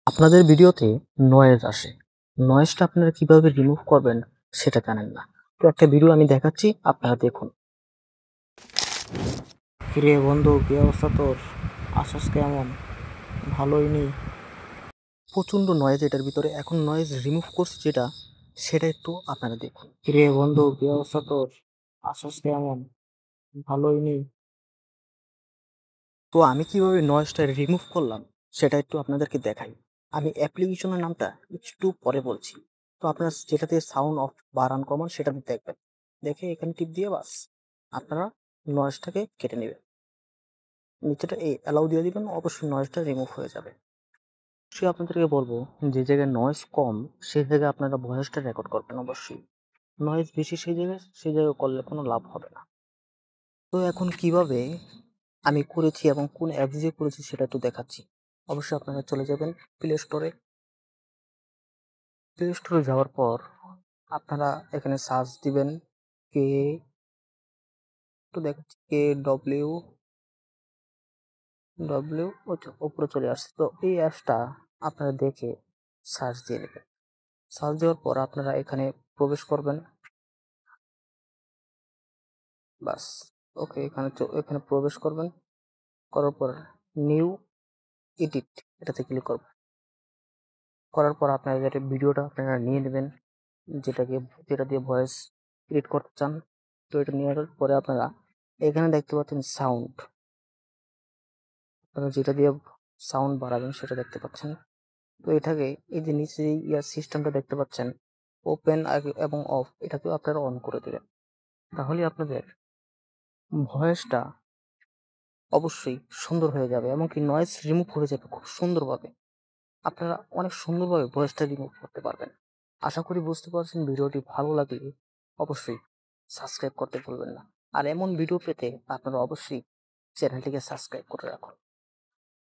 আপনাদের ভিডিওতে নয়েজ আসে। নয়েজটা আপনারা কিভাবে রিমুভ করবেন সেটা জানেন না। তো একটা ভিডিও আমি দেখাচ্ছি, আপনারা দেখুন। কিরে বন্ধু, কি অবস্থা তোর? আছিস কেমন? ভালোই নেই। প্রচণ্ড নয়েজ এটার ভিতরে। এখন নয়েজ রিমুভ করছি যেটা, সেটা একটু আপনারা দেখুন। কিরে বন্ধু, কি অবস্থা তোর? আছিস কেমন? ভালোই নেই। তো আমি কিভাবে নয়েজটা রিমুভ করলাম সেটা একটু আপনাদেরকে দেখাই। আমি অ্যাপ্লিকেশনের নামটা একটু পরে বলছি। তো আপনারা যেটাতে সাউন্ড অফ বা রান কমান সেটাতে দেখবেন, দেখে এখানে টিপ দিয়ে বাস আপনারা নয়েজটাকে কেটে নেবেন। নিচেটা এই অ্যালাউ দিয়ে দিবেন, অবশ্যই নয়েজটা রিমুভ হয়ে যাবে। অবশ্যই আপনাদেরকে বলবো, যে জায়গায় নয়েজ কম সেই জায়গায় আপনারা ভয়েসটা রেকর্ড করবেন অবশ্যই। নয়েজ বেশি সেই জায়গায় করলে কোনো লাভ হবে না। তো এখন কিভাবে আমি করেছি এবং কোন অ্যাপস দিয়ে করেছি সেটা একটু দেখাচ্ছি। অবশ্যই আপনারা চলে যাবেন প্লে স্টোরে। প্লে স্টোরে যাওয়ার পর আপনারা এখানে সার্চ দিবেন কে, একটু দেখাচ্ছি, ডব্লিউ উপরে চলে আসছে। তো এই অ্যাপসটা আপনারা দেখে সার্চ দিয়ে নেবেন। সার্চ দেওয়ার পর আপনারা এখানে প্রবেশ করবেন, বাস। ওকে, এখানে প্রবেশ করবেন, করার পর নিউ এডিট এটাতে ক্লিক করবেন। করার পর আপনারা যেটা ভিডিওটা আপনারা নিয়ে নেবেন, যেটা দিয়ে ভয়েস এডিট করতে চান। তো এটা নেওয়ার পরে আপনারা এখানে দেখতে পাচ্ছেন সাউন্ড। আপনারা যেটা দিয়ে সাউন্ড বাড়াবেন সেটা দেখতে পাচ্ছেন। তো এটাকে এই যে নিচে যে ইয়ার সিস্টেমটা দেখতে পাচ্ছেন, ওপেন এবং অফ, এটাকেও আপনারা অন করে দেবেন। তাহলে আপনাদের ভয়েসটা অবশ্যই সুন্দর হয়ে যাবে, এমনকি নয়েজ রিমুভ হয়ে যাবে খুব সুন্দরভাবে। আপনারা অনেক সুন্দরভাবে ভয়েসটা রিমুভ করতে পারবেন। আশা করি বুঝতে পারছেন। ভিডিওটি ভালো লাগলে অবশ্যই সাবস্ক্রাইব করতে ভুলবেন না। আর এমন ভিডিও পেতে আপনারা অবশ্যই চ্যানেলটিকে সাবস্ক্রাইব করে রাখুন।